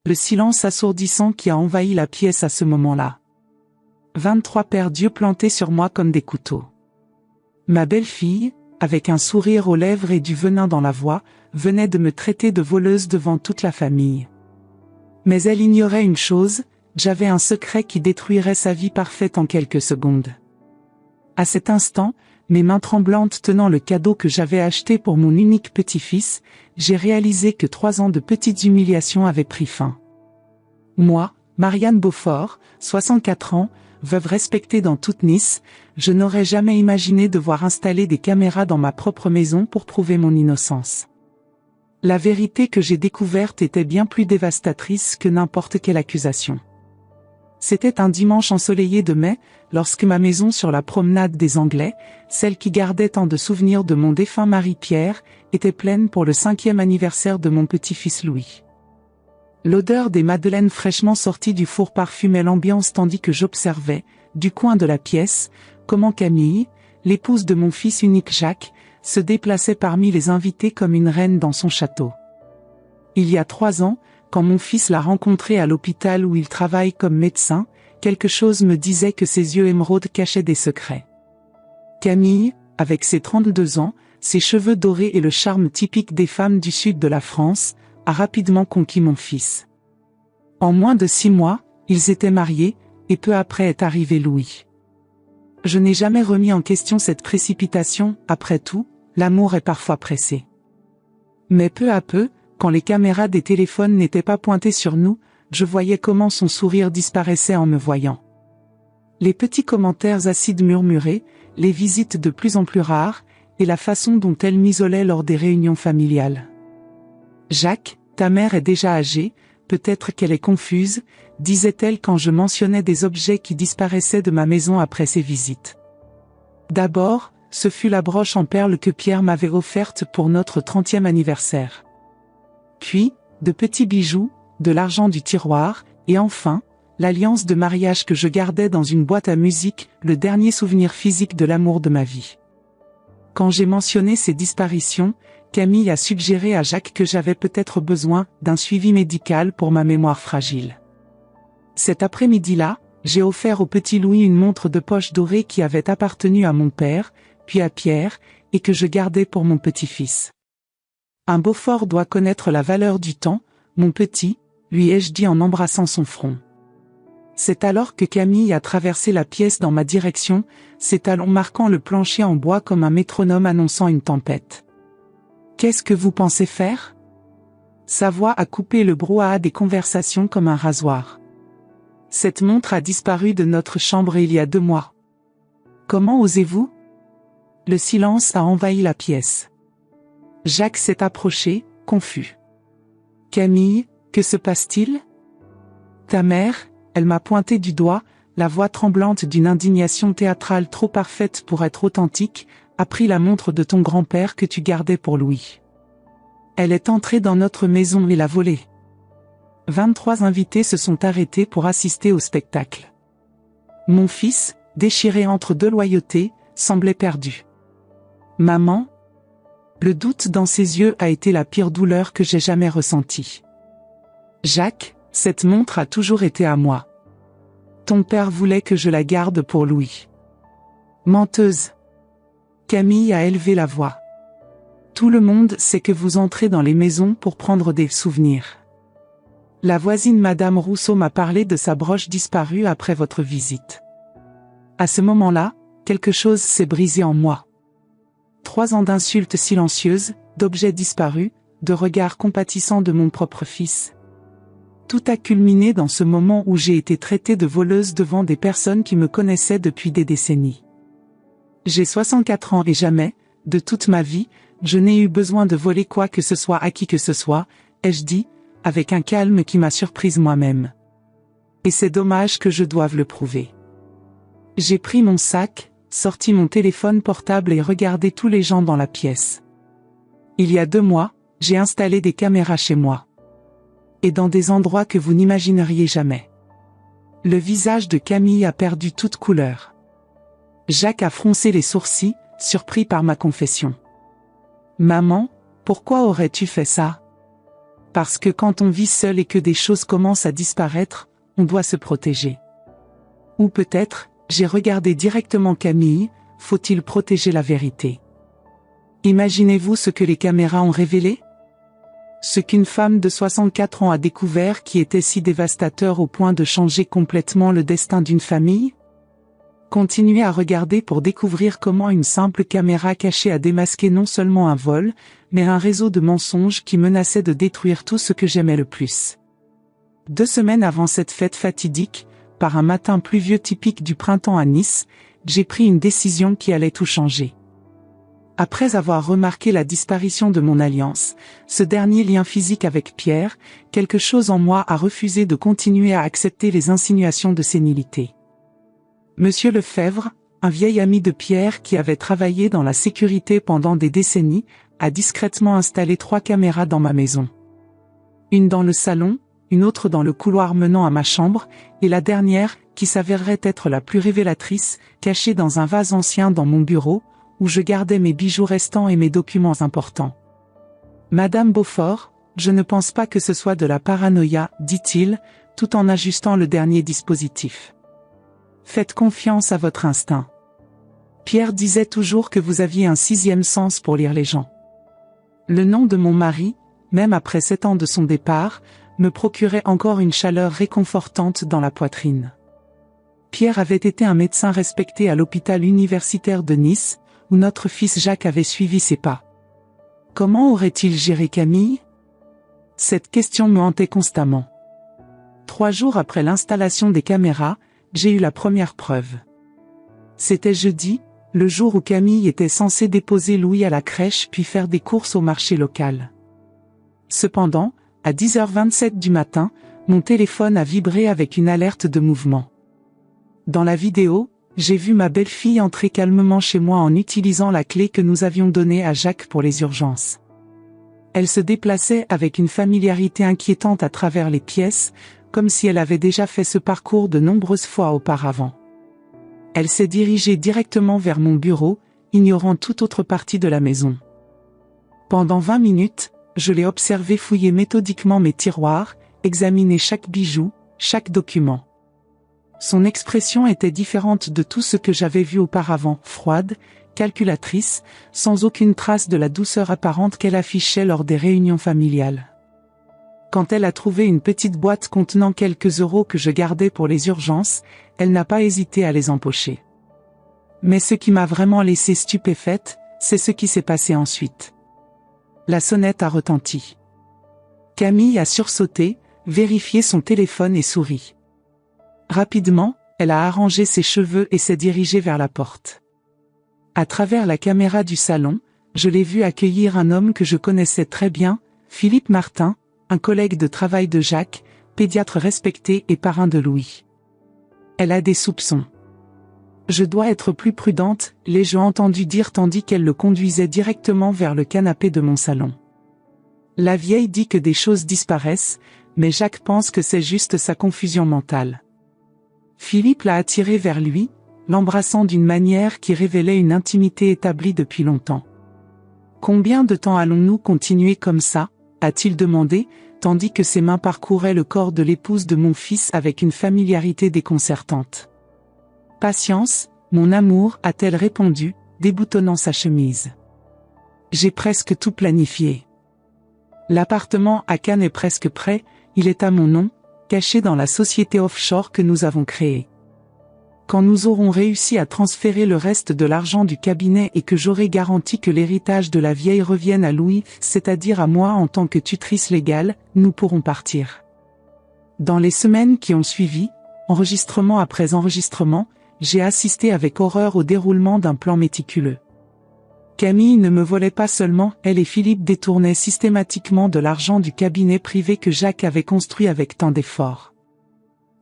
Le silence assourdissant qui a envahi la pièce à ce moment-là. 23 paires d'yeux plantés sur moi comme des couteaux. Ma belle-fille, avec un sourire aux lèvres et du venin dans la voix, venait de me traiter de voleuse devant toute la famille. Mais elle ignorait une chose, j'avais un secret qui détruirait sa vie parfaite en quelques secondes. À cet instant, mes mains tremblantes tenant le cadeau que j'avais acheté pour mon unique petit-fils, j'ai réalisé que 3 ans de petites humiliations avaient pris fin. Moi, Marianne Beaufort, 64 ans, veuve respectée dans toute Nice, je n'aurais jamais imaginé devoir installer des caméras dans ma propre maison pour prouver mon innocence. La vérité que j'ai découverte était bien plus dévastatrice que n'importe quelle accusation. C'était un dimanche ensoleillé de mai, lorsque ma maison sur la promenade des Anglais, celle qui gardait tant de souvenirs de mon défunt mari Pierre, était pleine pour le 5e anniversaire de mon petit-fils Louis. L'odeur des madeleines fraîchement sorties du four parfumait l'ambiance tandis que j'observais, du coin de la pièce, comment Camille, l'épouse de mon fils unique Jacques, se déplaçait parmi les invités comme une reine dans son château. Il y a 3 ans, quand mon fils l'a rencontré à l'hôpital où il travaille comme médecin, quelque chose me disait que ses yeux émeraudes cachaient des secrets. Camille, avec ses 32 ans, ses cheveux dorés et le charme typique des femmes du sud de la France, a rapidement conquis mon fils. En moins de 6 mois, ils étaient mariés, et peu après est arrivé Louis. Je n'ai jamais remis en question cette précipitation, après tout, l'amour est parfois pressé. Mais peu à peu, quand les caméras des téléphones n'étaient pas pointées sur nous, je voyais comment son sourire disparaissait en me voyant. Les petits commentaires acides murmurés, les visites de plus en plus rares, et la façon dont elle m'isolait lors des réunions familiales. Jacques, ta mère est déjà âgée, peut-être qu'elle est confuse, disait-elle quand je mentionnais des objets qui disparaissaient de ma maison après ces visites. D'abord, ce fut la broche en perles que Pierre m'avait offerte pour notre 30e anniversaire. Puis, de petits bijoux, de l'argent du tiroir, et enfin, l'alliance de mariage que je gardais dans une boîte à musique, le dernier souvenir physique de l'amour de ma vie. Quand j'ai mentionné ces disparitions, Camille a suggéré à Jacques que j'avais peut-être besoin d'un suivi médical pour ma mémoire fragile. Cet après-midi-là, j'ai offert au petit Louis une montre de poche dorée qui avait appartenu à mon père, puis à Pierre, et que je gardais pour mon petit-fils. Un Beaufort doit connaître la valeur du temps, mon petit, lui ai-je dit en embrassant son front. C'est alors que Camille a traversé la pièce dans ma direction, ses talons marquant le plancher en bois comme un métronome annonçant une tempête. Qu'est-ce que vous pensez faire ? Sa voix a coupé le brouhaha des conversations comme un rasoir. Cette montre a disparu de notre chambre il y a 2 mois. Comment osez-vous ? Le silence a envahi la pièce. Jacques s'est approché, confus. Camille, que se passe-t-il ? Ta mère, elle m'a pointé du doigt, la voix tremblante d'une indignation théâtrale trop parfaite pour être authentique, a pris la montre de ton grand-père que tu gardais pour Louis. Elle est entrée dans notre maison et l'a volée. 23 invités se sont arrêtés pour assister au spectacle. Mon fils, déchiré entre 2 loyautés, semblait perdu. Maman ? Le doute dans ses yeux a été la pire douleur que j'ai jamais ressentie. Jacques, cette montre a toujours été à moi. Ton père voulait que je la garde pour Louis. Menteuse. Camille a élevé la voix. Tout le monde sait que vous entrez dans les maisons pour prendre des souvenirs. La voisine Madame Rousseau m'a parlé de sa broche disparue après votre visite. À ce moment-là, quelque chose s'est brisé en moi. 3 ans d'insultes silencieuses, d'objets disparus, de regards compatissants de mon propre fils. Tout a culminé dans ce moment où j'ai été traitée de voleuse devant des personnes qui me connaissaient depuis des décennies. J'ai 64 ans et jamais, de toute ma vie, je n'ai eu besoin de voler quoi que ce soit à qui que ce soit, ai-je dit, avec un calme qui m'a surprise moi-même. Et c'est dommage que je doive le prouver. J'ai pris mon sac, sorti mon téléphone portable et regardé tous les gens dans la pièce. Il y a 2 mois, j'ai installé des caméras chez moi. Et dans des endroits que vous n'imagineriez jamais. Le visage de Camille a perdu toute couleur. Jacques a froncé les sourcils, surpris par ma confession. Maman, pourquoi aurais-tu fait ça ? Parce que quand on vit seul et que des choses commencent à disparaître, on doit se protéger. Ou peut-être, j'ai regardé directement Camille, faut-il protéger la vérité? Imaginez-vous ce que les caméras ont révélé? Ce qu'une femme de 64 ans a découvert qui était si dévastateur au point de changer complètement le destin d'une famille? Continuez à regarder pour découvrir comment une simple caméra cachée a démasqué non seulement un vol, mais un réseau de mensonges qui menaçait de détruire tout ce que j'aimais le plus. 2 semaines avant cette fête fatidique, par un matin pluvieux typique du printemps à Nice, j'ai pris une décision qui allait tout changer. Après avoir remarqué la disparition de mon alliance, ce dernier lien physique avec Pierre, quelque chose en moi a refusé de continuer à accepter les insinuations de sénilité. Monsieur Lefebvre, un vieil ami de Pierre qui avait travaillé dans la sécurité pendant des décennies, a discrètement installé 3 caméras dans ma maison. Une dans le salon, une autre dans le couloir menant à ma chambre, et la dernière, qui s'avérerait être la plus révélatrice, cachée dans un vase ancien dans mon bureau, où je gardais mes bijoux restants et mes documents importants. Madame Beaufort, je ne pense pas que ce soit de la paranoïa, dit-il, tout en ajustant le dernier dispositif. Faites confiance à votre instinct. Pierre disait toujours que vous aviez un 6e sens pour lire les gens. Le nom de mon mari, même après 7 ans de son départ, me procurait encore une chaleur réconfortante dans la poitrine. Pierre avait été un médecin respecté à l'hôpital universitaire de Nice, où notre fils Jacques avait suivi ses pas. Comment aurait-il géré Camille? Cette question me hantait constamment. 3 jours après l'installation des caméras, j'ai eu la première preuve. C'était jeudi, le jour où Camille était censée déposer Louis à la crèche puis faire des courses au marché local. Cependant, à 10h27 du matin, mon téléphone a vibré avec une alerte de mouvement. Dans la vidéo, j'ai vu ma belle-fille entrer calmement chez moi en utilisant la clé que nous avions donnée à Jacques pour les urgences. Elle se déplaçait avec une familiarité inquiétante à travers les pièces, comme si elle avait déjà fait ce parcours de nombreuses fois auparavant. Elle s'est dirigée directement vers mon bureau, ignorant toute autre partie de la maison. Pendant 20 minutes, je l'ai observée fouiller méthodiquement mes tiroirs, examiner chaque bijou, chaque document. Son expression était différente de tout ce que j'avais vu auparavant, froide, calculatrice, sans aucune trace de la douceur apparente qu'elle affichait lors des réunions familiales. Quand elle a trouvé une petite boîte contenant quelques euros que je gardais pour les urgences, elle n'a pas hésité à les empocher. Mais ce qui m'a vraiment laissé stupéfaite, c'est ce qui s'est passé ensuite. La sonnette a retenti. Camille a sursauté, vérifié son téléphone et souri. Rapidement, elle a arrangé ses cheveux et s'est dirigée vers la porte. À travers la caméra du salon, je l'ai vue accueillir un homme que je connaissais très bien, Philippe Martin, un collègue de travail de Jacques, pédiatre respecté et parrain de Louis. Elle a des soupçons. Je dois être plus prudente, l'ai-je entendu dire tandis qu'elle le conduisait directement vers le canapé de mon salon. La vieille dit que des choses disparaissent, mais Jacques pense que c'est juste sa confusion mentale. Philippe l'a attirée vers lui, l'embrassant d'une manière qui révélait une intimité établie depuis longtemps. « Combien de temps allons-nous continuer comme ça ?» a-t-il demandé, tandis que ses mains parcouraient le corps de l'épouse de mon fils avec une familiarité déconcertante. « Patience, mon amour, a-t-elle répondu, déboutonnant sa chemise. J'ai presque tout planifié. L'appartement à Cannes est presque prêt, il est à mon nom, caché dans la société offshore que nous avons créée. Quand nous aurons réussi à transférer le reste de l'argent du cabinet et que j'aurai garanti que l'héritage de la vieille revienne à Louis, c'est-à-dire à moi en tant que tutrice légale, nous pourrons partir. » Dans les semaines qui ont suivi, enregistrement après enregistrement, j'ai assisté avec horreur au déroulement d'un plan méticuleux. Camille ne me volait pas seulement, elle et Philippe détournaient systématiquement de l'argent du cabinet privé que Jacques avait construit avec tant d'efforts.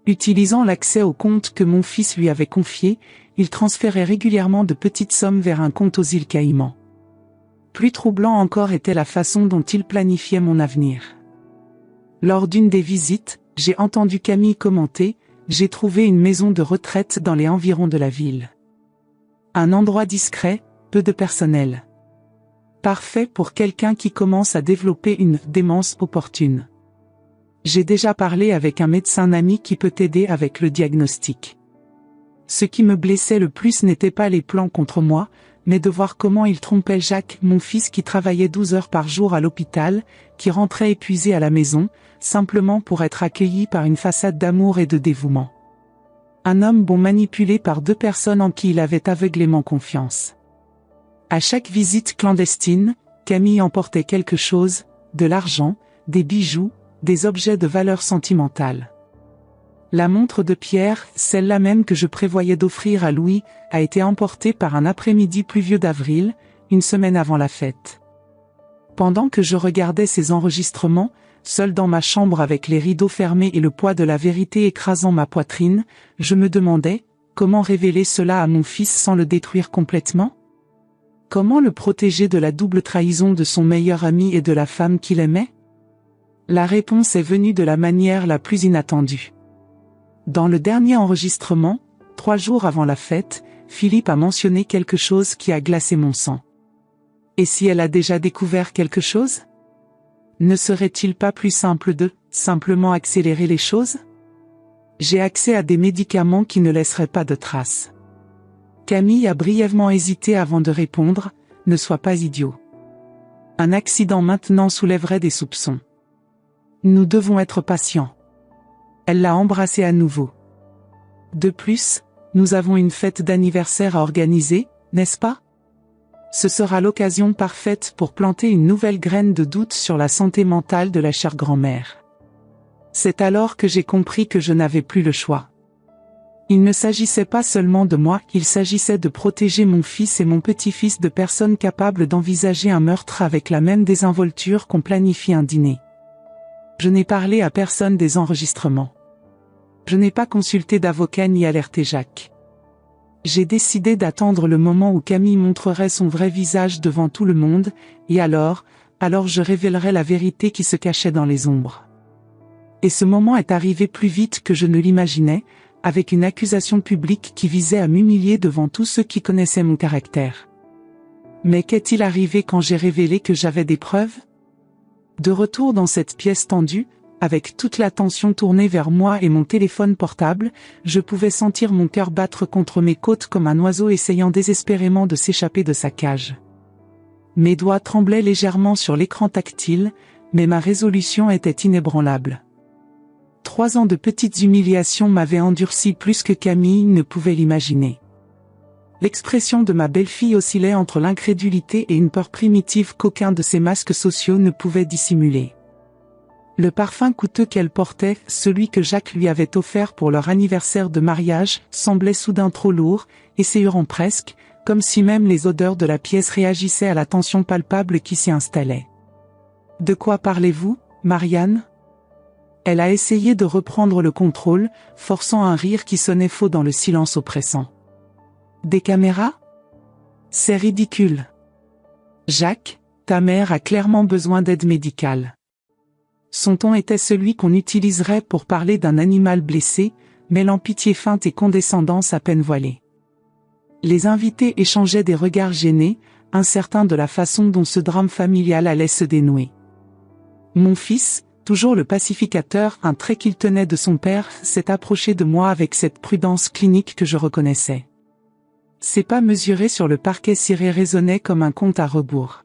Utilisant l'accès au compte que mon fils lui avait confié, il transférait régulièrement de petites sommes vers un compte aux îles Caïmans. Plus troublant encore était la façon dont il planifiait mon avenir. Lors d'une des visites, j'ai entendu Camille commenter « J'ai trouvé une maison de retraite dans les environs de la ville. Un endroit discret, peu de personnel. Parfait pour quelqu'un qui commence à développer une démence opportune. J'ai déjà parlé avec un médecin ami qui peut t'aider avec le diagnostic. Ce qui me blessait le plus n'était pas les plans contre moi, mais de voir comment il trompait Jacques, mon fils qui travaillait 12 heures par jour à l'hôpital, qui rentrait épuisé à la maison, simplement pour être accueilli par une façade d'amour et de dévouement. Un homme bon manipulé par 2 personnes en qui il avait aveuglément confiance. À chaque visite clandestine, Camille emportait quelque chose, de l'argent, des bijoux, des objets de valeur sentimentale. La montre de Pierre, celle-là même que je prévoyais d'offrir à Louis, a été emportée par un après-midi pluvieux d'avril, une semaine avant la fête. Pendant que je regardais ces enregistrements, seul dans ma chambre avec les rideaux fermés et le poids de la vérité écrasant ma poitrine, je me demandais, comment révéler cela à mon fils sans le détruire complètement ? Comment le protéger de la double trahison de son meilleur ami et de la femme qu'il aimait ? La réponse est venue de la manière la plus inattendue. Dans le dernier enregistrement, 3 jours avant la fête, Philippe a mentionné quelque chose qui a glacé mon sang. Et si elle a déjà découvert quelque chose ? Ne serait-il pas plus simple de, simplement accélérer les choses ? J'ai accès à des médicaments qui ne laisseraient pas de traces. Camille a brièvement hésité avant de répondre, ne sois pas idiot. Un accident maintenant soulèverait des soupçons. Nous devons être patients. Elle l'a embrassé à nouveau. De plus, nous avons une fête d'anniversaire à organiser, n'est-ce pas ? Ce sera l'occasion parfaite pour planter une nouvelle graine de doute sur la santé mentale de la chère grand-mère. C'est alors que j'ai compris que je n'avais plus le choix. Il ne s'agissait pas seulement de moi, il s'agissait de protéger mon fils et mon petit-fils de personnes capables d'envisager un meurtre avec la même désinvolture qu'on planifie un dîner. Je n'ai parlé à personne des enregistrements. Je n'ai pas consulté d'avocat ni alerté Jacques. J'ai décidé d'attendre le moment où Camille montrerait son vrai visage devant tout le monde, et alors je révélerai la vérité qui se cachait dans les ombres. Et ce moment est arrivé plus vite que je ne l'imaginais, avec une accusation publique qui visait à m'humilier devant tous ceux qui connaissaient mon caractère. Mais qu'est-il arrivé quand j'ai révélé que j'avais des preuves ? De retour dans cette pièce tendue, avec toute l'attention tournée vers moi et mon téléphone portable, je pouvais sentir mon cœur battre contre mes côtes comme un oiseau essayant désespérément de s'échapper de sa cage. Mes doigts tremblaient légèrement sur l'écran tactile, mais ma résolution était inébranlable. 3 ans de petites humiliations m'avaient endurci plus que Camille ne pouvait l'imaginer. L'expression de ma belle-fille oscillait entre l'incrédulité et une peur primitive qu'aucun de ces masques sociaux ne pouvait dissimuler. Le parfum coûteux qu'elle portait, celui que Jacques lui avait offert pour leur anniversaire de mariage, semblait soudain trop lourd, essayant presque, comme si même les odeurs de la pièce réagissaient à la tension palpable qui s'y installait. « De quoi parlez-vous, Marianne ?» Elle a essayé de reprendre le contrôle, forçant un rire qui sonnait faux dans le silence oppressant. « Des caméras ? C'est ridicule. Jacques, ta mère a clairement besoin d'aide médicale. » Son ton était celui qu'on utiliserait pour parler d'un animal blessé, mêlant pitié feinte et condescendance à peine voilée. Les invités échangeaient des regards gênés, incertains de la façon dont ce drame familial allait se dénouer. Mon fils, toujours le pacificateur, un trait qu'il tenait de son père, s'est approché de moi avec cette prudence clinique que je reconnaissais. Ses pas mesurés sur le parquet ciré résonnaient comme un compte à rebours.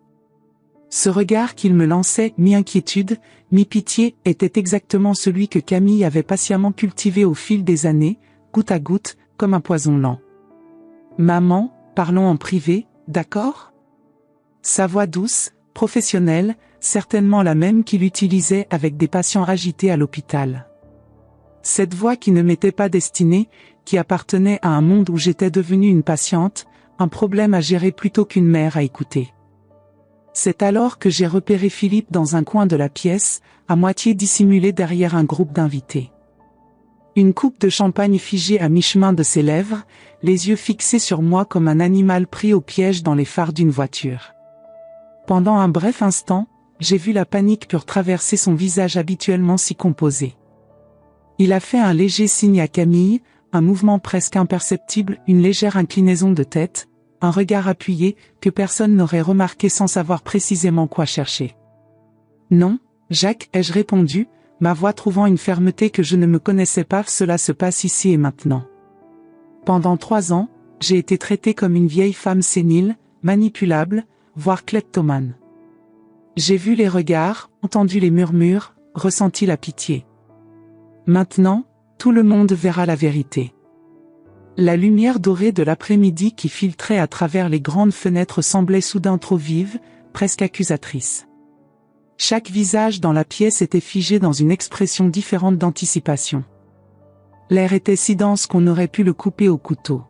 Ce regard qu'il me lançait, mi-inquiétude, mi-pitié, était exactement celui que Camille avait patiemment cultivé au fil des années, goutte à goutte, comme un poison lent. « Maman, parlons en privé, d'accord ?» Sa voix douce, professionnelle, certainement la même qu'il utilisait avec des patients agités à l'hôpital. Cette voix qui ne m'était pas destinée, qui appartenait à un monde où j'étais devenue une patiente, un problème à gérer plutôt qu'une mère à écouter. C'est alors que j'ai repéré Philippe dans un coin de la pièce, à moitié dissimulé derrière un groupe d'invités. Une coupe de champagne figée à mi-chemin de ses lèvres, les yeux fixés sur moi comme un animal pris au piège dans les phares d'une voiture. Pendant un bref instant, j'ai vu la panique pure traverser son visage habituellement si composé. Il a fait un léger signe à Camille, un mouvement presque imperceptible, une légère inclinaison de tête, un regard appuyé, que personne n'aurait remarqué sans savoir précisément quoi chercher. Non, Jacques, ai-je répondu, ma voix trouvant une fermeté que je ne me connaissais pas. Cela se passe ici et maintenant. Pendant 3 ans, j'ai été traitée comme une vieille femme sénile, manipulable, voire kleptomane. J'ai vu les regards, entendu les murmures, ressenti la pitié. Maintenant, tout le monde verra la vérité. La lumière dorée de l'après-midi qui filtrait à travers les grandes fenêtres semblait soudain trop vive, presque accusatrice. Chaque visage dans la pièce était figé dans une expression différente d'anticipation. L'air était si dense qu'on aurait pu le couper au couteau.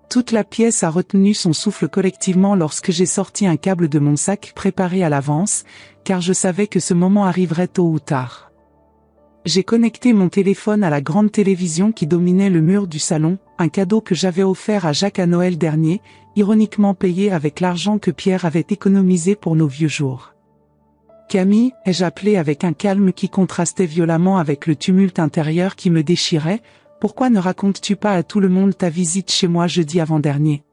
Toute la pièce a retenu son souffle collectivement lorsque j'ai sorti un câble de mon sac préparé à l'avance, car je savais que ce moment arriverait tôt ou tard. J'ai connecté mon téléphone à la grande télévision qui dominait le mur du salon, un cadeau que j'avais offert à Jacques à Noël dernier, ironiquement payé avec l'argent que Pierre avait économisé pour nos vieux jours. Camille, ai-je appelé avec un calme qui contrastait violemment avec le tumulte intérieur qui me déchirait. Pourquoi ne racontes-tu pas à tout le monde ta visite chez moi jeudi avant-dernier?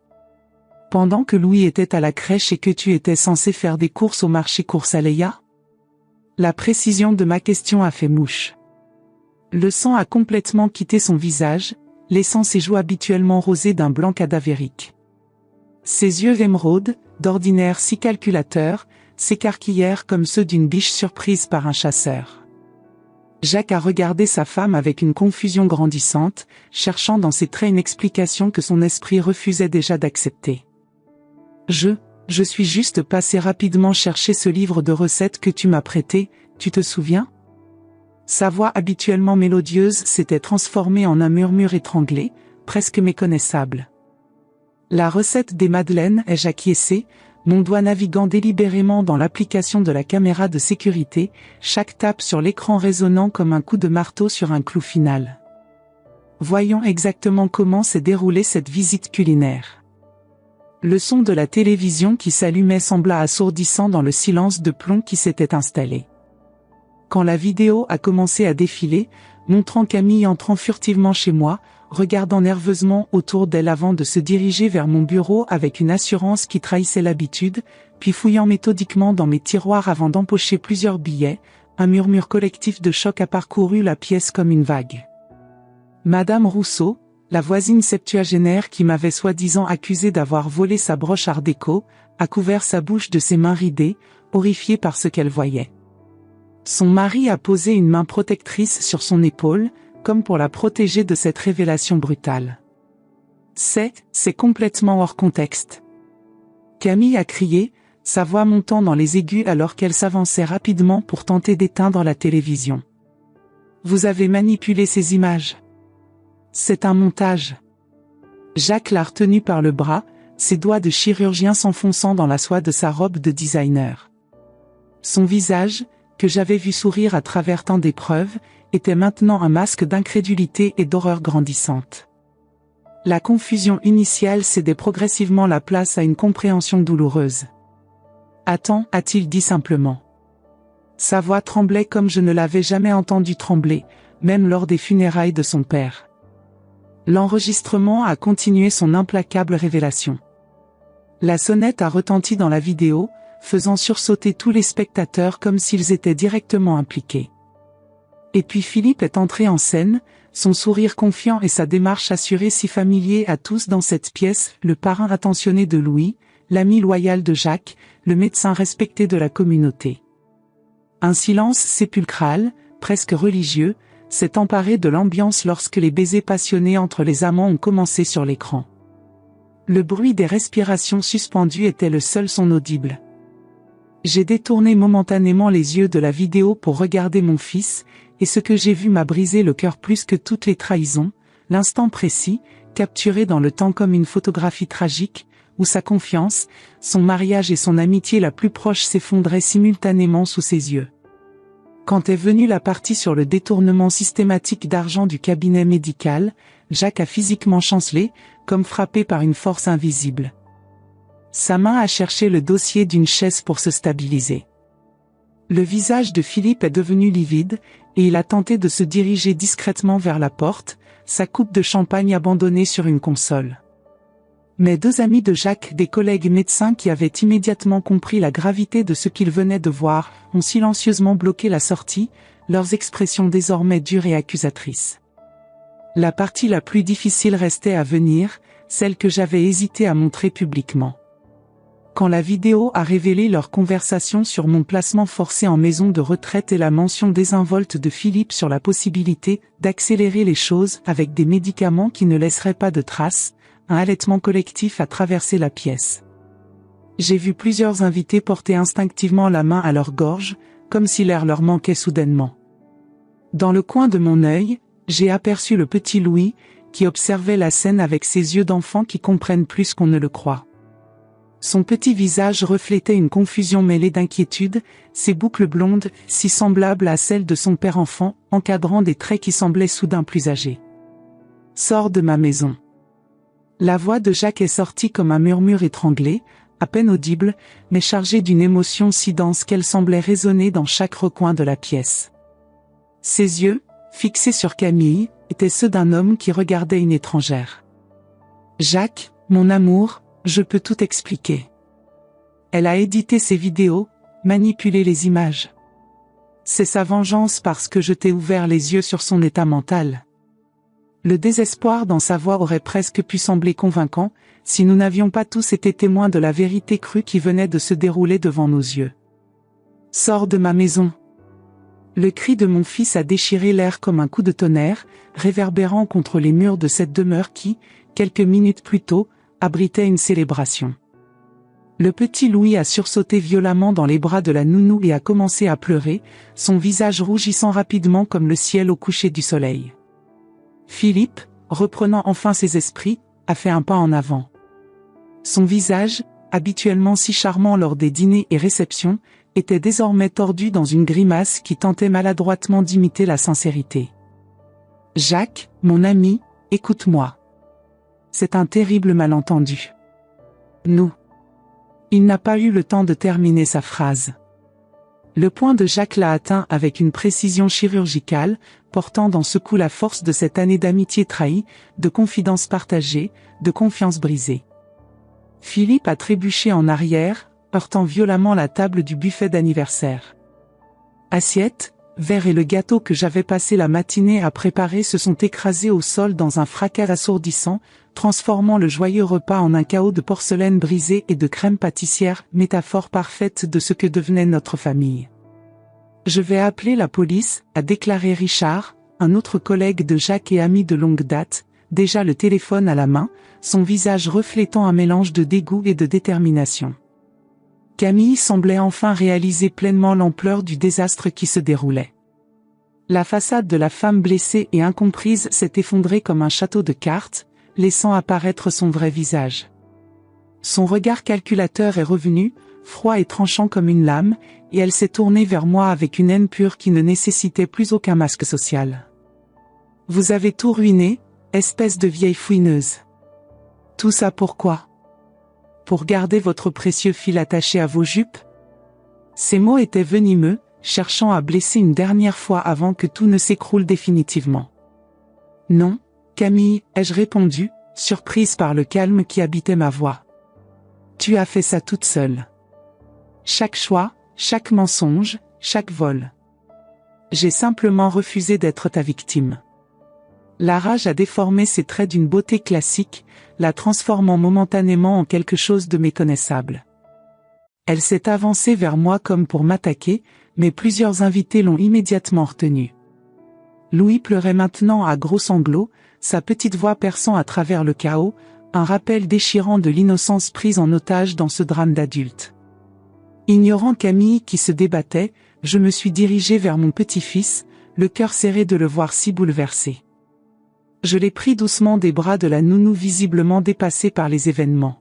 Pendant que Louis était à la crèche et que tu étais censé faire des courses au marché Coursaléa? La précision de ma question a fait mouche. Le sang a complètement quitté son visage, laissant ses joues habituellement rosées d'un blanc cadavérique. Ses yeux émeraudes, d'ordinaire si calculateurs, s'écarquillèrent comme ceux d'une biche surprise par un chasseur. Jacques a regardé sa femme avec une confusion grandissante, cherchant dans ses traits une explication que son esprit refusait déjà d'accepter. Je suis juste passé rapidement chercher ce livre de recettes que tu m'as prêté, tu te souviens? Sa voix habituellement mélodieuse s'était transformée en un murmure étranglé, presque méconnaissable. La recette des madeleines, ai-je acquiescé, mon doigt naviguant délibérément dans l'application de la caméra de sécurité, chaque tape sur l'écran résonnant comme un coup de marteau sur un clou final. Voyons exactement comment s'est déroulée cette visite culinaire. Le son de la télévision qui s'allumait sembla assourdissant dans le silence de plomb qui s'était installé. Quand la vidéo a commencé à défiler, montrant Camille entrant furtivement chez moi, regardant nerveusement autour d'elle avant de se diriger vers mon bureau avec une assurance qui trahissait l'habitude, puis fouillant méthodiquement dans mes tiroirs avant d'empocher plusieurs billets, un murmure collectif de choc a parcouru la pièce comme une vague. Madame Rousseau, la voisine septuagénaire qui m'avait soi-disant accusé d'avoir volé sa broche art déco, a couvert sa bouche de ses mains ridées, horrifiée par ce qu'elle voyait. Son mari a posé une main protectrice sur son épaule, comme pour la protéger de cette révélation brutale. C'est complètement hors contexte. Camille a crié, sa voix montant dans les aigus alors qu'elle s'avançait rapidement pour tenter d'éteindre la télévision. Vous avez manipulé ces images. C'est un montage. Jacques l'a retenu par le bras, ses doigts de chirurgien s'enfonçant dans la soie de sa robe de designer. Son visage, que j'avais vu sourire à travers tant d'épreuves, était maintenant un masque d'incrédulité et d'horreur grandissante. La confusion initiale cédait progressivement la place à une compréhension douloureuse. « Attends » a-t-il dit simplement. Sa voix tremblait comme je ne l'avais jamais entendu trembler, même lors des funérailles de son père. L'enregistrement a continué son implacable révélation. La sonnette a retenti dans la vidéo, faisant sursauter tous les spectateurs comme s'ils étaient directement impliqués. Et puis Philippe est entré en scène, son sourire confiant et sa démarche assurée si familier à tous dans cette pièce, le parrain attentionné de Louis, l'ami loyal de Jacques, le médecin respecté de la communauté. Un silence sépulcral, presque religieux, s'est emparé de l'ambiance lorsque les baisers passionnés entre les amants ont commencé sur l'écran. Le bruit des respirations suspendues était le seul son audible. J'ai détourné momentanément les yeux de la vidéo pour regarder mon fils, et ce que j'ai vu m'a brisé le cœur plus que toutes les trahisons, l'instant précis, capturé dans le temps comme une photographie tragique, où sa confiance, son mariage et son amitié la plus proche s'effondraient simultanément sous ses yeux. Quand est venue la partie sur le détournement systématique d'argent du cabinet médical, Jacques a physiquement chancelé, comme frappé par une force invisible. Sa main a cherché le dossier d'une chaise pour se stabiliser. Le visage de Philippe est devenu livide, et il a tenté de se diriger discrètement vers la porte, sa coupe de champagne abandonnée sur une console. Mes 2 amis de Jacques, des collègues médecins qui avaient immédiatement compris la gravité de ce qu'ils venaient de voir, ont silencieusement bloqué la sortie, leurs expressions désormais dures et accusatrices. La partie la plus difficile restait à venir, celle que j'avais hésité à montrer publiquement. Quand la vidéo a révélé leur conversation sur mon placement forcé en maison de retraite et la mention désinvolte de Philippe sur la possibilité d'accélérer les choses avec des médicaments qui ne laisseraient pas de traces, un halètement collectif a traversé la pièce. J'ai vu plusieurs invités porter instinctivement la main à leur gorge, comme si l'air leur manquait soudainement. Dans le coin de mon œil, j'ai aperçu le petit Louis, qui observait la scène avec ses yeux d'enfant qui comprennent plus qu'on ne le croit. Son petit visage reflétait une confusion mêlée d'inquiétude, ses boucles blondes, si semblables à celles de son père enfant, encadrant des traits qui semblaient soudain plus âgés. « Sors de ma maison !» La voix de Jacques est sortie comme un murmure étranglé, à peine audible, mais chargée d'une émotion si dense qu'elle semblait résonner dans chaque recoin de la pièce. Ses yeux, fixés sur Camille, étaient ceux d'un homme qui regardait une étrangère. « Jacques, mon amour, je peux tout expliquer. » Elle a édité ses vidéos, manipulé les images. C'est sa vengeance parce que je t'ai ouvert les yeux sur son état mental. Le désespoir dans sa voix aurait presque pu sembler convaincant, si nous n'avions pas tous été témoins de la vérité crue qui venait de se dérouler devant nos yeux. « Sors de ma maison !» Le cri de mon fils a déchiré l'air comme un coup de tonnerre, réverbérant contre les murs de cette demeure qui, quelques minutes plus tôt, abritait une célébration. Le petit Louis a sursauté violemment dans les bras de la nounou et a commencé à pleurer, son visage rougissant rapidement comme le ciel au coucher du soleil. Philippe, reprenant enfin ses esprits, a fait un pas en avant. Son visage, habituellement si charmant lors des dîners et réceptions, était désormais tordu dans une grimace qui tentait maladroitement d'imiter la sincérité. « Jacques, mon ami, écoute-moi. C'est un terrible malentendu. Nous. » Il n'a pas eu le temps de terminer sa phrase. Le poing de Jacques l'a atteint avec une précision chirurgicale, portant dans ce coup la force de cette année d'amitié trahie, de confidence partagée, de confiance brisée. Philippe a trébuché en arrière, heurtant violemment la table du buffet d'anniversaire. Assiette, verre et le gâteau que j'avais passé la matinée à préparer se sont écrasés au sol dans un fracas assourdissant, transformant le joyeux repas en un chaos de porcelaine brisée et de crème pâtissière, métaphore parfaite de ce que devenait notre famille. « Je vais appeler la police », a déclaré Richard, un autre collègue de Jacques et ami de longue date, déjà le téléphone à la main, son visage reflétant un mélange de dégoût et de détermination. Camille semblait enfin réaliser pleinement l'ampleur du désastre qui se déroulait. La façade de la femme blessée et incomprise s'est effondrée comme un château de cartes, laissant apparaître son vrai visage. Son regard calculateur est revenu, froid et tranchant comme une lame, et elle s'est tournée vers moi avec une haine pure qui ne nécessitait plus aucun masque social. « Vous avez tout ruiné, espèce de vieille fouineuse. Tout ça pourquoi ? Pour garder votre précieux fil attaché à vos jupes ?» Ces mots étaient venimeux, cherchant à blesser une dernière fois avant que tout ne s'écroule définitivement. « Non, Camille, ai-je répondu, surprise par le calme qui habitait ma voix. Tu as fait ça toute seule. Chaque choix, chaque mensonge, chaque vol. J'ai simplement refusé d'être ta victime. » La rage a déformé ses traits d'une beauté classique, la transformant momentanément en quelque chose de méconnaissable. Elle s'est avancée vers moi comme pour m'attaquer, mais plusieurs invités l'ont immédiatement retenue. Louis pleurait maintenant à gros sanglots, sa petite voix perçant à travers le chaos, un rappel déchirant de l'innocence prise en otage dans ce drame d'adulte. Ignorant Camille qui se débattait, je me suis dirigé vers mon petit-fils, le cœur serré de le voir si bouleversé. Je l'ai pris doucement des bras de la nounou visiblement dépassée par les événements.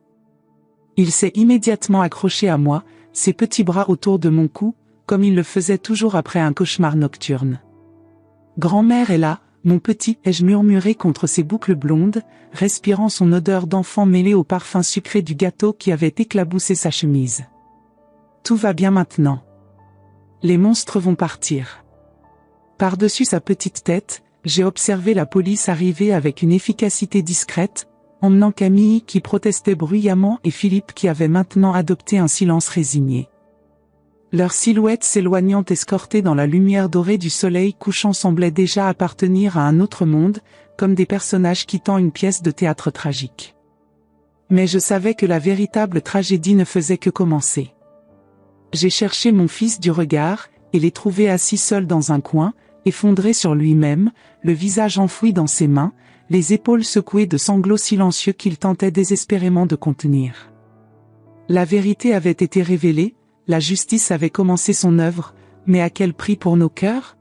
Il s'est immédiatement accroché à moi, ses petits bras autour de mon cou, comme il le faisait toujours après un cauchemar nocturne. « Grand-mère est là, mon petit » ai-je murmuré contre ses boucles blondes, respirant son odeur d'enfant mêlée au parfum sucré du gâteau qui avait éclaboussé sa chemise. « Tout va bien maintenant. Les monstres vont partir. » Par-dessus sa petite tête, j'ai observé la police arriver avec une efficacité discrète, emmenant Camille qui protestait bruyamment et Philippe qui avait maintenant adopté un silence résigné. Leurs silhouettes s'éloignant escortées dans la lumière dorée du soleil couchant semblaient déjà appartenir à un autre monde, comme des personnages quittant une pièce de théâtre tragique. Mais je savais que la véritable tragédie ne faisait que commencer. J'ai cherché mon fils du regard, et l'ai trouvé assis seul dans un coin, effondré sur lui-même, le visage enfoui dans ses mains, les épaules secouées de sanglots silencieux qu'il tentait désespérément de contenir. La vérité avait été révélée, la justice avait commencé son œuvre, mais à quel prix pour nos cœurs?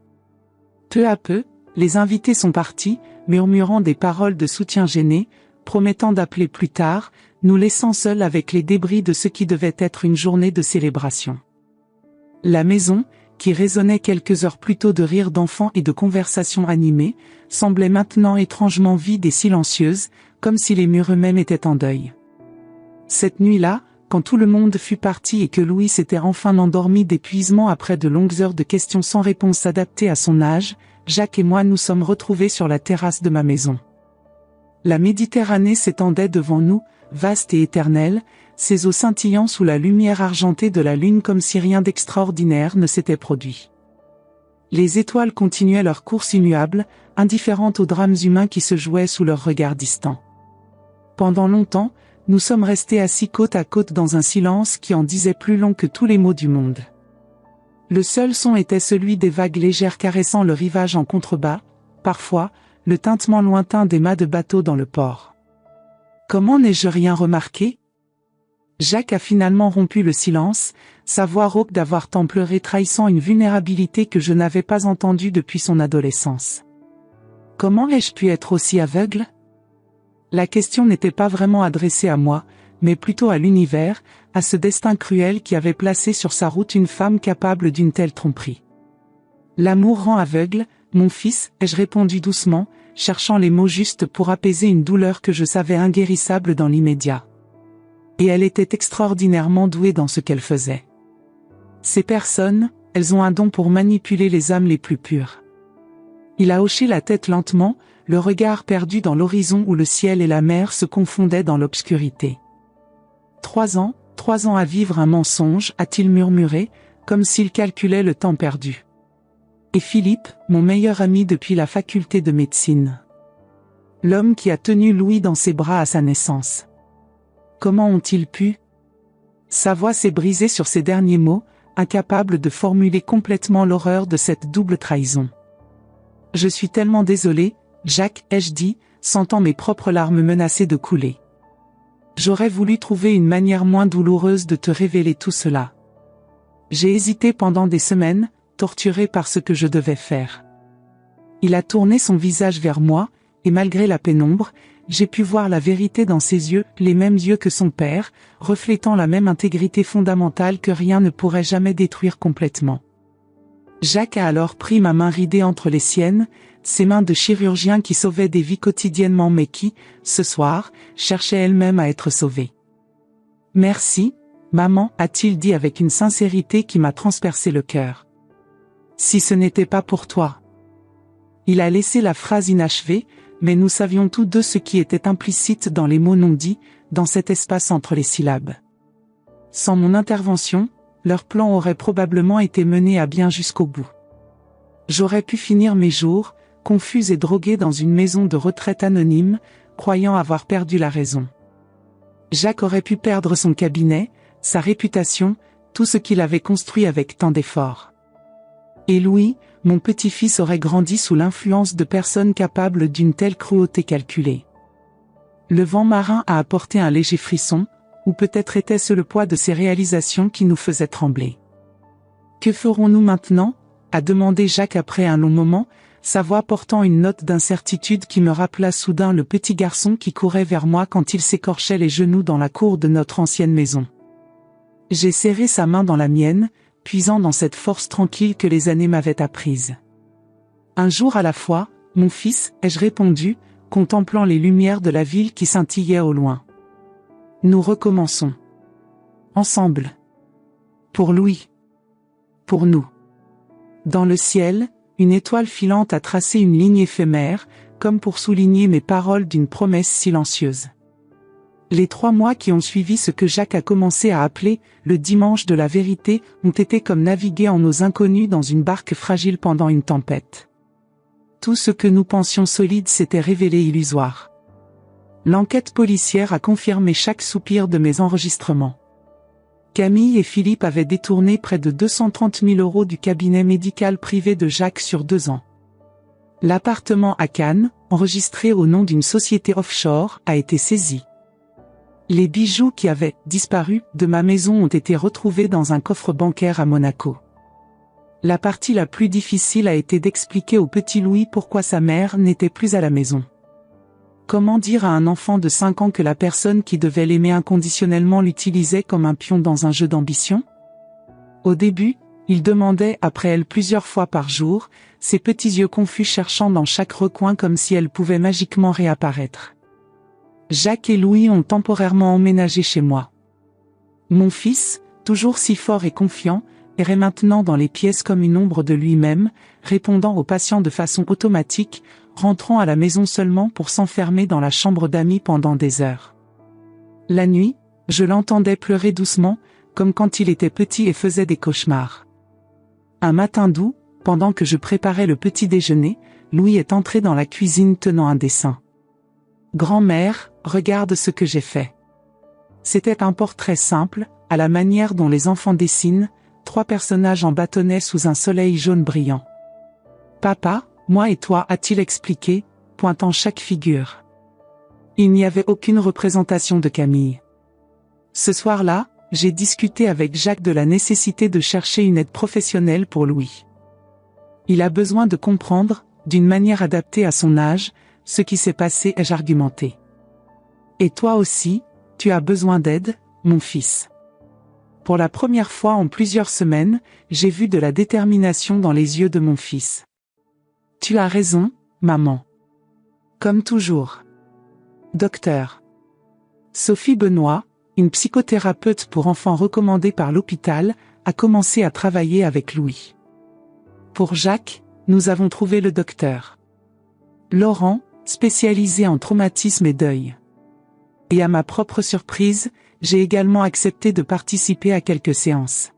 Peu à peu, les invités sont partis, murmurant des paroles de soutien gênées, promettant d'appeler plus tard, nous laissant seuls avec les débris de ce qui devait être une journée de célébration. La maison, qui résonnait quelques heures plus tôt de rires d'enfants et de conversations animées, semblait maintenant étrangement vide et silencieuse, comme si les murs eux-mêmes étaient en deuil. Cette nuit-là, quand tout le monde fut parti et que Louis s'était enfin endormi d'épuisement après de longues heures de questions sans réponse adaptées à son âge, Jacques et moi nous sommes retrouvés sur la terrasse de ma maison. La Méditerranée s'étendait devant nous, vaste et éternelle, ses eaux scintillant sous la lumière argentée de la lune comme si rien d'extraordinaire ne s'était produit. Les étoiles continuaient leur course immuable, indifférentes aux drames humains qui se jouaient sous leurs regards distants. Pendant longtemps, nous sommes restés assis côte à côte dans un silence qui en disait plus long que tous les mots du monde. Le seul son était celui des vagues légères caressant le rivage en contrebas, parfois, le tintement lointain des mâts de bateaux dans le port. Comment n'ai-je rien remarqué? Jacques a finalement rompu le silence, sa voix rauque d'avoir tant pleuré trahissant une vulnérabilité que je n'avais pas entendue depuis son adolescence. Comment ai-je pu être aussi aveugle? La question n'était pas vraiment adressée à moi, mais plutôt à l'univers, à ce destin cruel qui avait placé sur sa route une femme capable d'une telle tromperie. L'amour rend aveugle, mon fils, ai-je répondu doucement, cherchant les mots justes pour apaiser une douleur que je savais inguérissable dans l'immédiat. Et elle était extraordinairement douée dans ce qu'elle faisait. Ces personnes, elles ont un don pour manipuler les âmes les plus pures. Il a hoché la tête lentement, le regard perdu dans l'horizon où le ciel et la mer se confondaient dans l'obscurité. 3 ans à vivre un mensonge, a-t-il murmuré, comme s'il calculait le temps perdu. Et Philippe, mon meilleur ami depuis la faculté de médecine. L'homme qui a tenu Louis dans ses bras à sa naissance. Comment ont-ils pu? Sa voix s'est brisée sur ces derniers mots, incapable de formuler complètement l'horreur de cette double trahison. Je suis tellement désolé, Jacques, ai-je dit, sentant mes propres larmes menacées de couler. J'aurais voulu trouver une manière moins douloureuse de te révéler tout cela. J'ai hésité pendant des semaines, torturé par ce que je devais faire. Il a tourné son visage vers moi, et malgré la pénombre, j'ai pu voir la vérité dans ses yeux, les mêmes yeux que son père, reflétant la même intégrité fondamentale que rien ne pourrait jamais détruire complètement. Jacques a alors pris ma main ridée entre les siennes, ses mains de chirurgien qui sauvaient des vies quotidiennement mais qui, ce soir, cherchaient elles-mêmes à être sauvées. « Merci, maman » a-t-il dit avec une sincérité qui m'a transpercé le cœur. « Si ce n'était pas pour toi. » Il a laissé la phrase inachevée, mais nous savions tous deux ce qui était implicite dans les mots non dits, dans cet espace entre les syllabes. Sans mon intervention, leur plan aurait probablement été mené à bien jusqu'au bout. J'aurais pu finir mes jours, confus et drogué dans une maison de retraite anonyme, croyant avoir perdu la raison. Jacques aurait pu perdre son cabinet, sa réputation, tout ce qu'il avait construit avec tant d'efforts. Et Louis, mon petit-fils aurait grandi sous l'influence de personnes capables d'une telle cruauté calculée. Le vent marin a apporté un léger frisson, ou peut-être était-ce le poids de ces réalisations qui nous faisait trembler. « Que ferons-nous maintenant ?» a demandé Jacques après un long moment, sa voix portant une note d'incertitude qui me rappela soudain le petit garçon qui courait vers moi quand il s'écorchait les genoux dans la cour de notre ancienne maison. J'ai serré sa main dans la mienne, puisant dans cette force tranquille que les années m'avaient apprise. Un jour à la fois, mon fils, ai-je répondu, contemplant les lumières de la ville qui scintillaient au loin. Nous recommençons. Ensemble. Pour Louis. Pour nous. Dans le ciel, une étoile filante a tracé une ligne éphémère, comme pour souligner mes paroles d'une promesse silencieuse. Les 3 mois qui ont suivi ce que Jacques a commencé à appeler « le dimanche de la vérité » ont été comme naviguer en eaux inconnues dans une barque fragile pendant une tempête. Tout ce que nous pensions solide s'était révélé illusoire. L'enquête policière a confirmé chaque soupir de mes enregistrements. Camille et Philippe avaient détourné près de 230 000 € du cabinet médical privé de Jacques sur 2 ans. L'appartement à Cannes, enregistré au nom d'une société offshore, a été saisi. Les bijoux qui avaient disparu de ma maison ont été retrouvés dans un coffre bancaire à Monaco. La partie la plus difficile a été d'expliquer au petit Louis pourquoi sa mère n'était plus à la maison. Comment dire à un enfant de 5 ans que la personne qui devait l'aimer inconditionnellement l'utilisait comme un pion dans un jeu d'ambition? Au début, il demandait après elle plusieurs fois par jour, ses petits yeux confus cherchant dans chaque recoin comme si elle pouvait magiquement réapparaître. Jacques et Louis ont temporairement emménagé chez moi. Mon fils, toujours si fort et confiant, errait maintenant dans les pièces comme une ombre de lui-même, répondant aux patients de façon automatique, rentrant à la maison seulement pour s'enfermer dans la chambre d'amis pendant des heures. La nuit, je l'entendais pleurer doucement, comme quand il était petit et faisait des cauchemars. Un matin d'août, pendant que je préparais le petit déjeuner, Louis est entré dans la cuisine tenant un dessin. « Grand-mère, regarde ce que j'ai fait. » C'était un portrait simple, à la manière dont les enfants dessinent, 3 personnages en bâtonnets sous un soleil jaune brillant. « Papa, moi et toi, a-t-il expliqué, pointant chaque figure. Il n'y avait aucune représentation de Camille. Ce soir-là, j'ai discuté avec Jacques de la nécessité de chercher une aide professionnelle pour Louis. Il a besoin de comprendre, d'une manière adaptée à son âge, ce qui s'est passé et j'argumentais. Et toi aussi, tu as besoin d'aide, mon fils. Pour la première fois en plusieurs semaines, j'ai vu de la détermination dans les yeux de mon fils. Tu as raison, maman. Comme toujours. Docteur. Sophie Benoît, une psychothérapeute pour enfants recommandée par l'hôpital, a commencé à travailler avec Louis. Pour Jacques, nous avons trouvé le docteur Laurent, spécialisé en traumatisme et deuil. Et à ma propre surprise, j'ai également accepté de participer à quelques séances.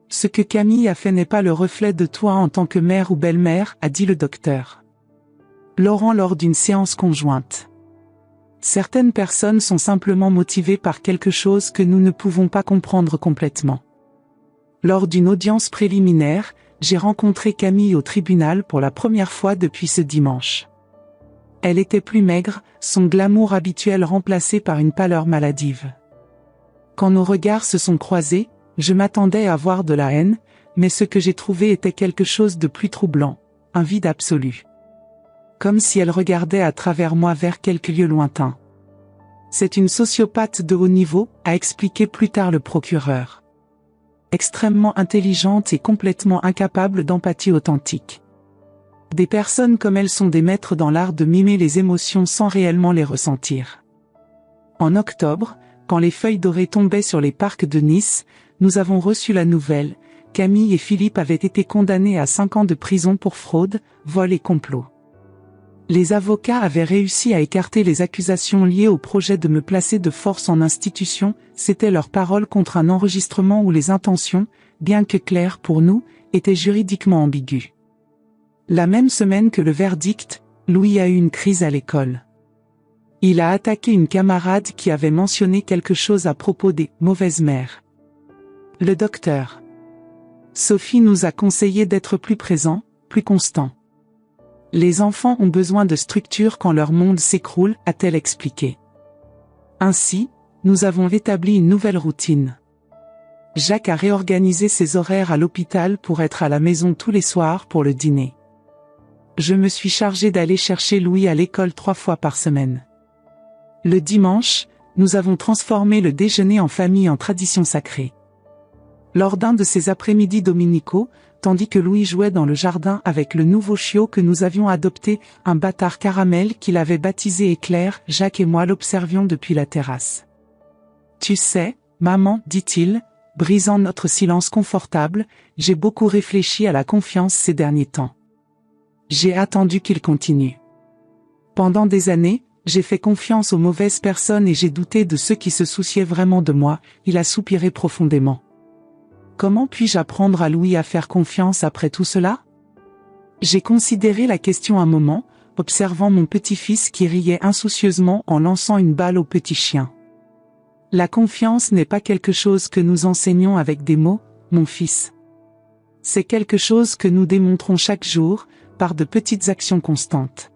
Ce que Camille a fait n'est pas le reflet de toi en tant que mère ou belle-mère, a dit le docteur Laurent lors d'une séance conjointe. Certaines personnes sont simplement motivées par quelque chose que nous ne pouvons pas comprendre complètement. Lors d'une audience préliminaire, j'ai rencontré Camille au tribunal pour la première fois depuis ce dimanche. Elle était plus maigre, son glamour habituel remplacé par une pâleur maladive. Quand nos regards se sont croisés, je m'attendais à voir de la haine, mais ce que j'ai trouvé était quelque chose de plus troublant, un vide absolu. Comme si elle regardait à travers moi vers quelques lieux lointains. C'est une sociopathe de haut niveau, a expliqué plus tard le procureur. Extrêmement intelligente et complètement incapable d'empathie authentique. Des personnes comme elle sont des maîtres dans l'art de mimer les émotions sans réellement les ressentir. En octobre, quand les feuilles dorées tombaient sur les parcs de Nice, nous avons reçu la nouvelle, Camille et Philippe avaient été condamnés à 5 ans de prison pour fraude, vol et complot. Les avocats avaient réussi à écarter les accusations liées au projet de me placer de force en institution, c'était leur parole contre un enregistrement où les intentions, bien que claires pour nous, étaient juridiquement ambiguës. La même semaine que le verdict, Louis a eu une crise à l'école. Il a attaqué une camarade qui avait mentionné quelque chose à propos des « mauvaises mères ». Le docteur Sophie nous a conseillé d'être plus présents, plus constants. Les enfants ont besoin de structure quand leur monde s'écroule, a-t-elle expliqué. Ainsi, nous avons établi une nouvelle routine. Jacques a réorganisé ses horaires à l'hôpital pour être à la maison tous les soirs pour le dîner. Je me suis chargée d'aller chercher Louis à l'école 3 fois par semaine. Le dimanche, nous avons transformé le déjeuner en famille en tradition sacrée. Lors d'un de ces après-midi dominicaux, tandis que Louis jouait dans le jardin avec le nouveau chiot que nous avions adopté, un bâtard caramel qu'il avait baptisé Éclair, Jacques et moi l'observions depuis la terrasse. « Tu sais, maman, dit-il, brisant notre silence confortable, j'ai beaucoup réfléchi à la confiance ces derniers temps. J'ai attendu qu'il continue. Pendant des années, J'ai fait confiance aux mauvaises personnes et j'ai douté de ceux qui se souciaient vraiment de moi, il a soupiré profondément. Comment puis-je apprendre à Louis à faire confiance après tout cela? J'ai considéré la question un moment, observant mon petit-fils qui riait insoucieusement en lançant une balle au petit chien. La confiance n'est pas quelque chose que nous enseignons avec des mots, mon fils. C'est quelque chose que nous démontrons chaque jour, par de petites actions constantes.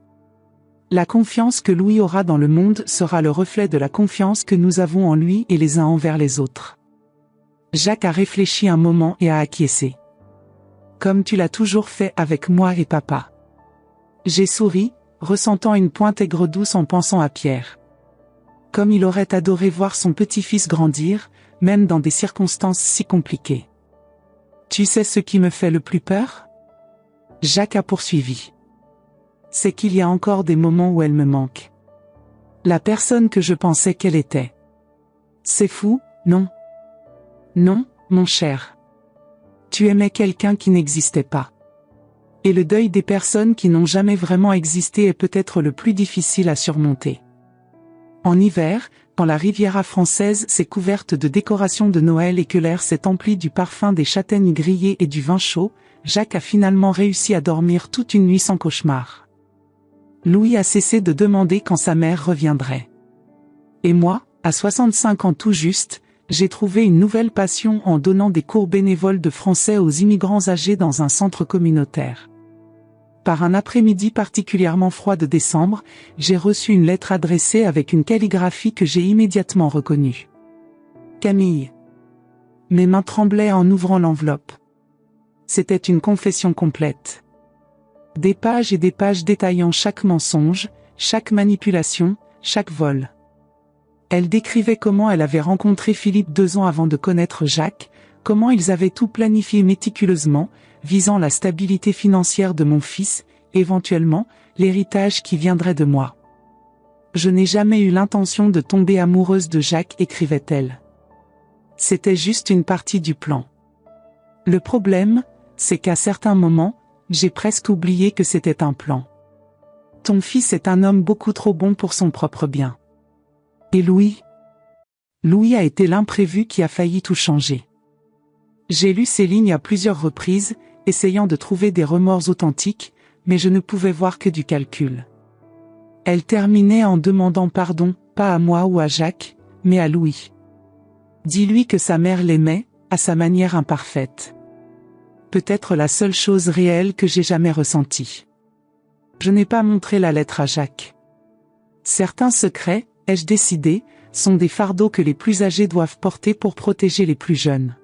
La confiance que Louis aura dans le monde sera le reflet de la confiance que nous avons en lui et les uns envers les autres. Jacques a réfléchi un moment et a acquiescé. Comme tu l'as toujours fait avec moi et papa. J'ai souri, ressentant une pointe aigre-douce en pensant à Pierre. Comme il aurait adoré voir son petit-fils grandir, même dans des circonstances si compliquées. Tu sais ce qui me fait le plus peur? Jacques a poursuivi. C'est qu'il y a encore des moments où elle me manque. La personne que je pensais qu'elle était. C'est fou, non? Non, mon cher. Tu aimais quelqu'un qui n'existait pas. Et le deuil des personnes qui n'ont jamais vraiment existé est peut-être le plus difficile à surmonter. En hiver, quand la Riviera française s'est couverte de décorations de Noël et que l'air s'est empli du parfum des châtaignes grillées et du vin chaud, Jacques a finalement réussi à dormir toute une nuit sans cauchemar. Louis a cessé de demander quand sa mère reviendrait. Et moi, à 65 ans tout juste, j'ai trouvé une nouvelle passion en donnant des cours bénévoles de français aux immigrants âgés dans un centre communautaire. Par un après-midi particulièrement froid de décembre, j'ai reçu une lettre adressée avec une calligraphie que j'ai immédiatement reconnue. Camille. Mes mains tremblaient en ouvrant l'enveloppe. C'était une confession complète. Des pages et des pages détaillant chaque mensonge, chaque manipulation, chaque vol. Elle décrivait comment elle avait rencontré Philippe 2 ans avant de connaître Jacques, comment ils avaient tout planifié méticuleusement, visant la stabilité financière de mon fils, éventuellement, l'héritage qui viendrait de moi. Je n'ai jamais eu l'intention de tomber amoureuse de Jacques, écrivait-elle. C'était juste une partie du plan. Le problème, c'est qu'à certains moments, j'ai presque oublié que c'était un plan. Ton fils est un homme beaucoup trop bon pour son propre bien. Et Louis? Louis a été l'imprévu qui a failli tout changer. J'ai lu ces lignes à plusieurs reprises, essayant de trouver des remords authentiques, mais je ne pouvais voir que du calcul. Elle terminait en demandant pardon, pas à moi ou à Jacques, mais à Louis. Dis-lui que sa mère l'aimait, à sa manière imparfaite. Peut-être la seule chose réelle que j'ai jamais ressentie. Je n'ai pas montré la lettre à Jacques. Certains secrets, ai-je décidé, sont des fardeaux que les plus âgés doivent porter pour protéger les plus jeunes.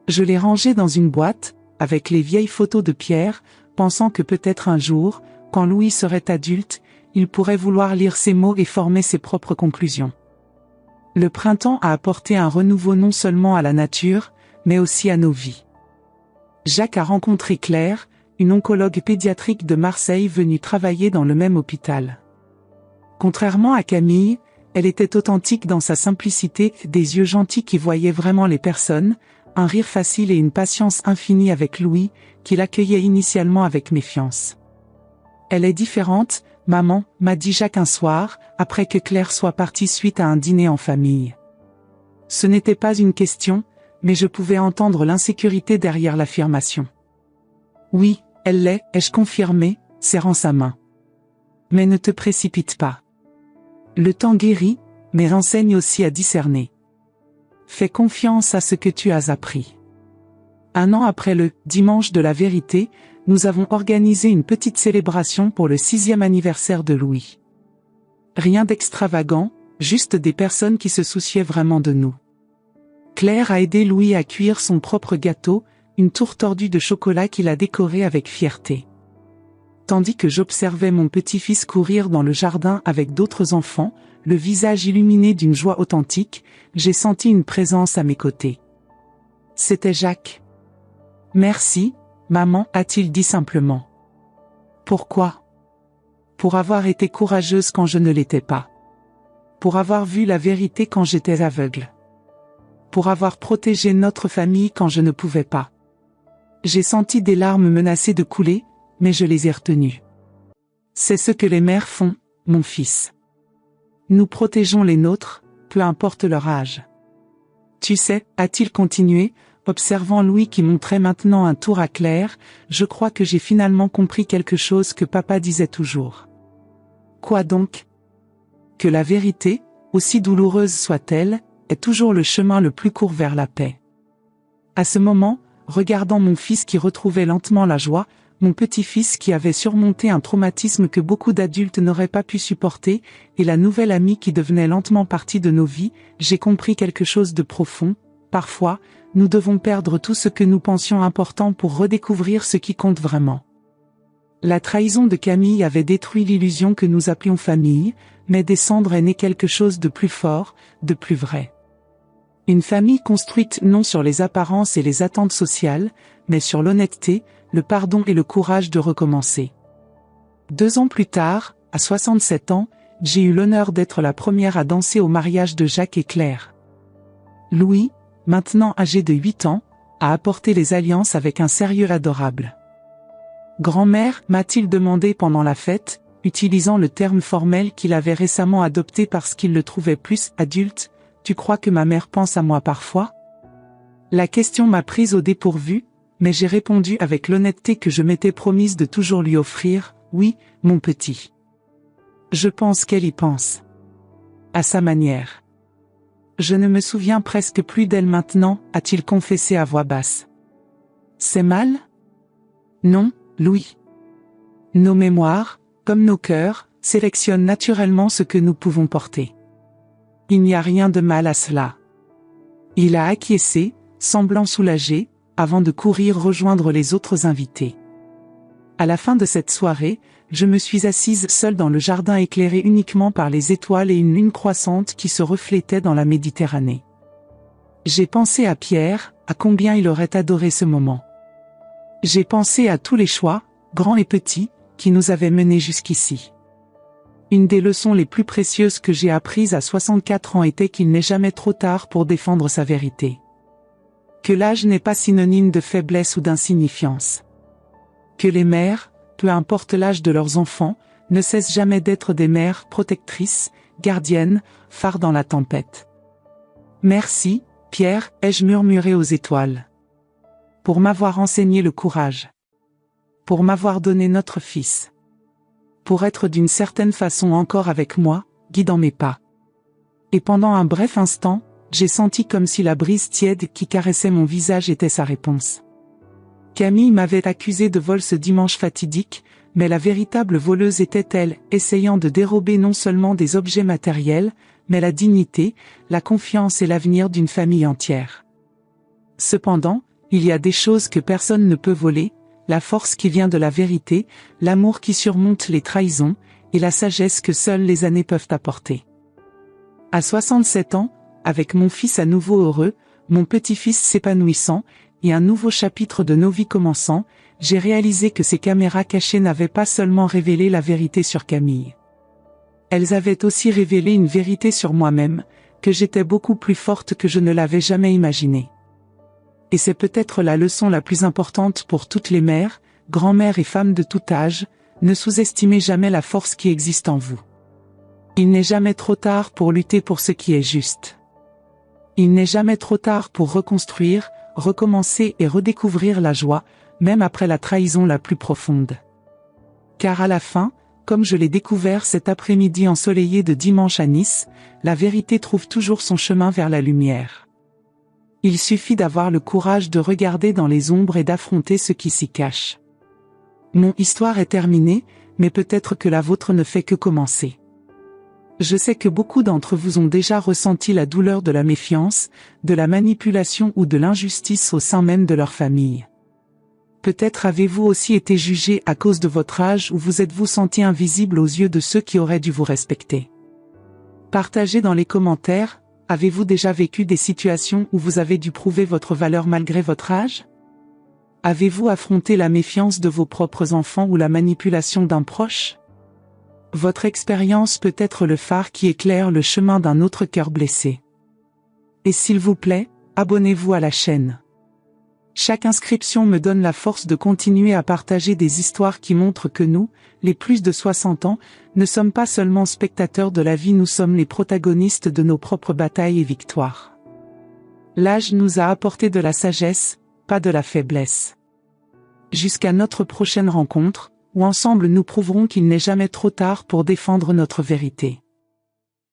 Je l'ai rangé dans une boîte, avec les vieilles photos de Pierre, pensant que peut-être un jour, quand Louis serait adulte, il pourrait vouloir lire ces mots et former ses propres conclusions. Le printemps a apporté un renouveau non seulement à la nature, mais aussi à nos vies. Jacques a rencontré Claire, une oncologue pédiatrique de Marseille venue travailler dans le même hôpital. Contrairement à Camille, elle était authentique dans sa simplicité, des yeux gentils qui voyaient vraiment les personnes, un rire facile et une patience infinie avec Louis, qui l'accueillait initialement avec méfiance. Elle est différente, maman, m'a dit Jacques un soir, après que Claire soit partie suite à un dîner en famille. Ce n'était pas une question, mais je pouvais entendre l'insécurité derrière l'affirmation. Oui, elle l'est, ai-je confirmé, serrant sa main. Mais ne te précipite pas. Le temps guérit, mais renseigne aussi à discerner. Fais confiance à ce que tu as appris. 1 an après le « Dimanche de la vérité », nous avons organisé une petite célébration pour le 6e anniversaire de Louis. Rien d'extravagant, juste des personnes qui se souciaient vraiment de nous. Claire a aidé Louis à cuire son propre gâteau, une tour tordue de chocolat qu'il a décorée avec fierté. Tandis que j'observais mon petit-fils courir dans le jardin avec d'autres enfants, le visage illuminé d'une joie authentique, j'ai senti une présence à mes côtés. C'était Jacques. « Merci, maman, a-t-il dit simplement. Pourquoi? Pour avoir été courageuse quand je ne l'étais pas. Pour avoir vu la vérité quand j'étais aveugle. Pour avoir protégé notre famille quand je ne pouvais pas. J'ai senti des larmes menacées de couler, mais je les ai retenues. C'est ce que les mères font, mon fils. Nous protégeons les nôtres, peu importe leur âge. Tu sais, a-t-il continué, observant Louis qui montrait maintenant un tour à Claire, je crois que j'ai finalement compris quelque chose que papa disait toujours. Quoi donc? Que la vérité, aussi douloureuse soit-elle, est toujours le chemin le plus court vers la paix. À ce moment, regardant mon fils qui retrouvait lentement la joie, mon petit-fils qui avait surmonté un traumatisme que beaucoup d'adultes n'auraient pas pu supporter, et la nouvelle amie qui devenait lentement partie de nos vies, j'ai compris quelque chose de profond. Parfois, nous devons perdre tout ce que nous pensions important pour redécouvrir ce qui compte vraiment. La trahison de Camille avait détruit l'illusion que nous appelions famille, mais des cendres est né quelque chose de plus fort, de plus vrai. Une famille construite non sur les apparences et les attentes sociales, mais sur l'honnêteté, le pardon et le courage de recommencer. 2 ans plus tard, à 67 ans, j'ai eu l'honneur d'être la première à danser au mariage de Jacques et Claire. Louis, maintenant âgé de 8 ans, a apporté les alliances avec un sérieux adorable. Grand-mère, m'a-t-il demandé pendant la fête, utilisant le terme formel qu'il avait récemment adopté parce qu'il le trouvait plus adulte, tu crois que ma mère pense à moi parfois? La question m'a prise au dépourvu, mais j'ai répondu avec l'honnêteté que je m'étais promise de toujours lui offrir, oui, mon petit. Je pense qu'elle y pense. À sa manière. Je ne me souviens presque plus d'elle maintenant, a-t-il confessé à voix basse. C'est mal? Non, Louis. Nos mémoires, comme nos cœurs, sélectionnent naturellement ce que nous pouvons porter. Il n'y a rien de mal à cela. Il a acquiescé, semblant soulagé, avant de courir rejoindre les autres invités. À la fin de cette soirée, je me suis assise seule dans le jardin éclairé uniquement par les étoiles et une lune croissante qui se reflétait dans la Méditerranée. J'ai pensé à Pierre, à combien il aurait adoré ce moment. J'ai pensé à tous les choix, grands et petits, qui nous avaient menés jusqu'ici. Une des leçons les plus précieuses que j'ai apprises à 64 ans était qu'il n'est jamais trop tard pour défendre sa vérité. Que l'âge n'est pas synonyme de faiblesse ou d'insignifiance. Que les mères, peu importe l'âge de leurs enfants, ne cessent jamais d'être des mères protectrices, gardiennes, phares dans la tempête. Merci, Pierre, ai-je murmuré aux étoiles. Pour m'avoir enseigné le courage. Pour m'avoir donné notre fils. Pour être d'une certaine façon encore avec moi, guidant mes pas. Et pendant un bref instant, j'ai senti comme si la brise tiède qui caressait mon visage était sa réponse. Camille m'avait accusé de vol ce dimanche fatidique, mais la véritable voleuse était elle, essayant de dérober non seulement des objets matériels, mais la dignité, la confiance et l'avenir d'une famille entière. Cependant, il y a des choses que personne ne peut voler, la force qui vient de la vérité, l'amour qui surmonte les trahisons, et la sagesse que seules les années peuvent apporter. À 67 ans, avec mon fils à nouveau heureux, mon petit-fils s'épanouissant, et un nouveau chapitre de nos vies commençant, j'ai réalisé que ces caméras cachées n'avaient pas seulement révélé la vérité sur Camille. Elles avaient aussi révélé une vérité sur moi-même, que j'étais beaucoup plus forte que je ne l'avais jamais imaginé. Et c'est peut-être la leçon la plus importante pour toutes les mères, grand-mères et femmes de tout âge, ne sous-estimez jamais la force qui existe en vous. Il n'est jamais trop tard pour lutter pour ce qui est juste. Il n'est jamais trop tard pour reconstruire, recommencer et redécouvrir la joie, même après la trahison la plus profonde. Car à la fin, comme je l'ai découvert cet après-midi ensoleillé de dimanche à Nice, la vérité trouve toujours son chemin vers la lumière. Il suffit d'avoir le courage de regarder dans les ombres et d'affronter ce qui s'y cache. Mon histoire est terminée, mais peut-être que la vôtre ne fait que commencer. Je sais que beaucoup d'entre vous ont déjà ressenti la douleur de la méfiance, de la manipulation ou de l'injustice au sein même de leur famille. Peut-être avez-vous aussi été jugé à cause de votre âge ou vous êtes-vous senti invisible aux yeux de ceux qui auraient dû vous respecter. Partagez dans les commentaires, avez-vous déjà vécu des situations où vous avez dû prouver votre valeur malgré votre âge? Avez-vous affronté la méfiance de vos propres enfants ou la manipulation d'un proche? Votre expérience peut être le phare qui éclaire le chemin d'un autre cœur blessé. Et s'il vous plaît, abonnez-vous à la chaîne. Chaque inscription me donne la force de continuer à partager des histoires qui montrent que nous, les plus de 60 ans, ne sommes pas seulement spectateurs de la vie, nous sommes les protagonistes de nos propres batailles et victoires. L'âge nous a apporté de la sagesse, pas de la faiblesse. Jusqu'à notre prochaine rencontre, où ensemble nous prouverons qu'il n'est jamais trop tard pour défendre notre vérité.